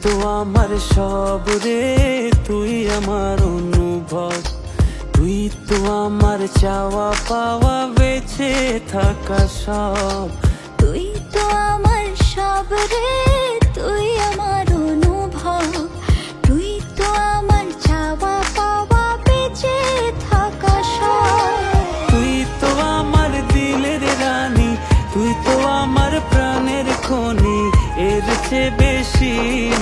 তো আমার সব রে, তুই আমার অনুভব, তুই তো আমার চাওয়া পাওয়া, বেঁচে থাকা সব। তুই তো আমার সব রে, তুই আমার অনুভব, তুই তো আমার চাওয়া পাওয়া, বেঁচে থাকা সব। তুই তো আমার দিলের রানী, তুই তো আমার প্রাণের খনি, এর চেয়ে বেশি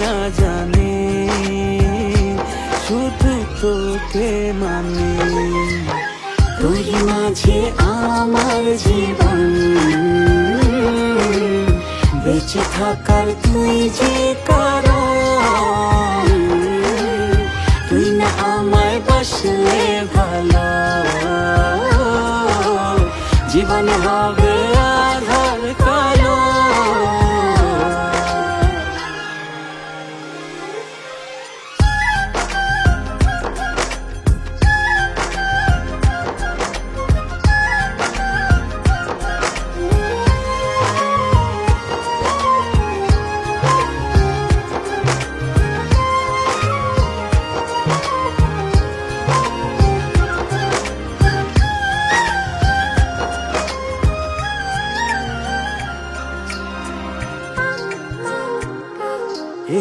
না জানি, শুধু তোকে মানি। তুই মাঝে আমার জীবন, বেঁচে থাকার তুই যে কারণ, তুই না আমায় বাসলে ভালো, জীবন হবে আধার কালো।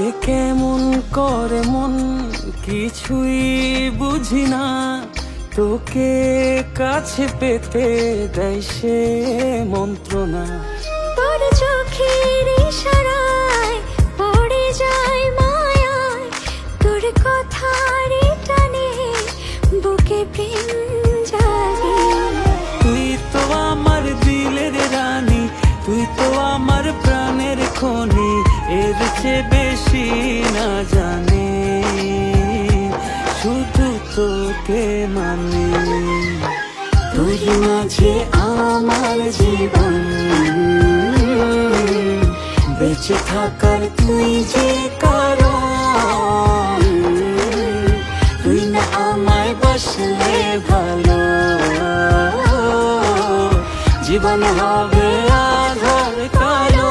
এ কেমন করে মন, কিছুই বুঝি না, তোকে কাছে পেতে দেয় সে মন্ত্রণা। তোর চোখের ইশারায় পড়ে যায় মায়ায়, তোর কথার টানে বুকে প্রেম জাগে। তুই তো আমার দিলের রানী, তুই তো আমার প্রাণের খনি, এর চেয়ে বেশি না জানি, শুধু তোকে মানি। তুই মাঝে আমার জীবন, বেঁচে থাকার তুই যে কারণ, তুই না আমায় বাসলে ভালো, জীবন হবে আধার কালো।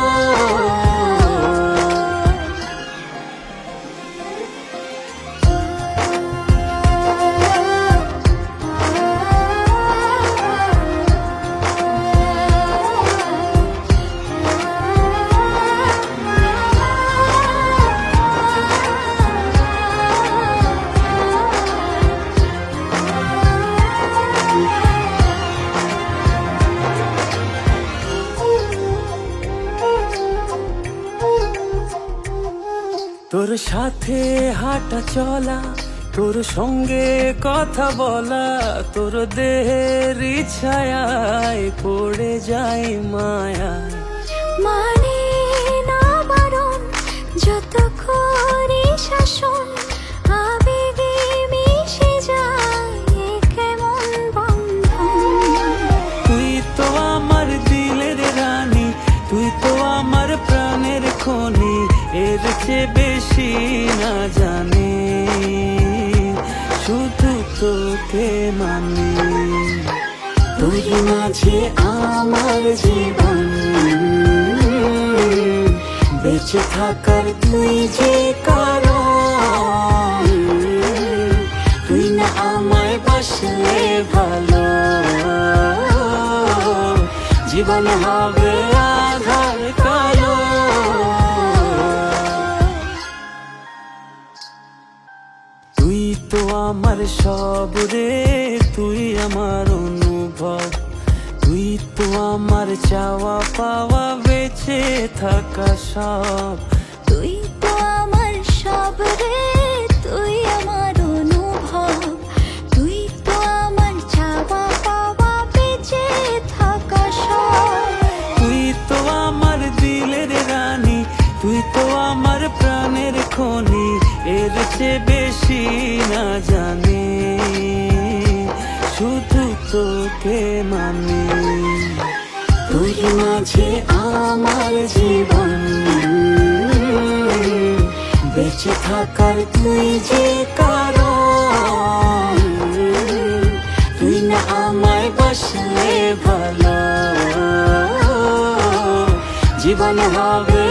তোর সাথে হাঁটা চলা, তোর সঙ্গে কথা বলা, তোর দেহের ছায়ায় পড়ে যায় মায়ায়। মানে না বারণ, যত করি শাসন, আবেগে মিশে যায় এ কেমন বন্ধন। তুই তো আমার দিলের রানী, তুই তো আমার প্রাণের খনি, এর চেয়ে বেশি না জানি, শুধু তোকে মানি। তুই মাঝে আমার জীবন, বেঁচে থাকার তুই যে কারণ, তুই না আমায় বাসলে ভালো, জীবন হবে আধার কালো। তুই তো আমার সব রে, তুই আমার অনুভব, তুই তো আমার চাওয়া পাওয়া, বেঁচে থাকা সব। তুই তো আমার সব রে, তুই আমার অনুভব, তুই তো আমার চাওয়া পাওয়া, বেঁচে থাকা সব। তুই তো আমার দিলের রানী, তুই তো আমার প্রাণের খনি, এর চেয়ে বেশি না জানি, শুধু তোকে মানি। তুই মাঝে আমার জীবন, বেঁচে থাকার তুই যে কারণ, তুই না আমায় বাসলে ভালো, জীবন হবে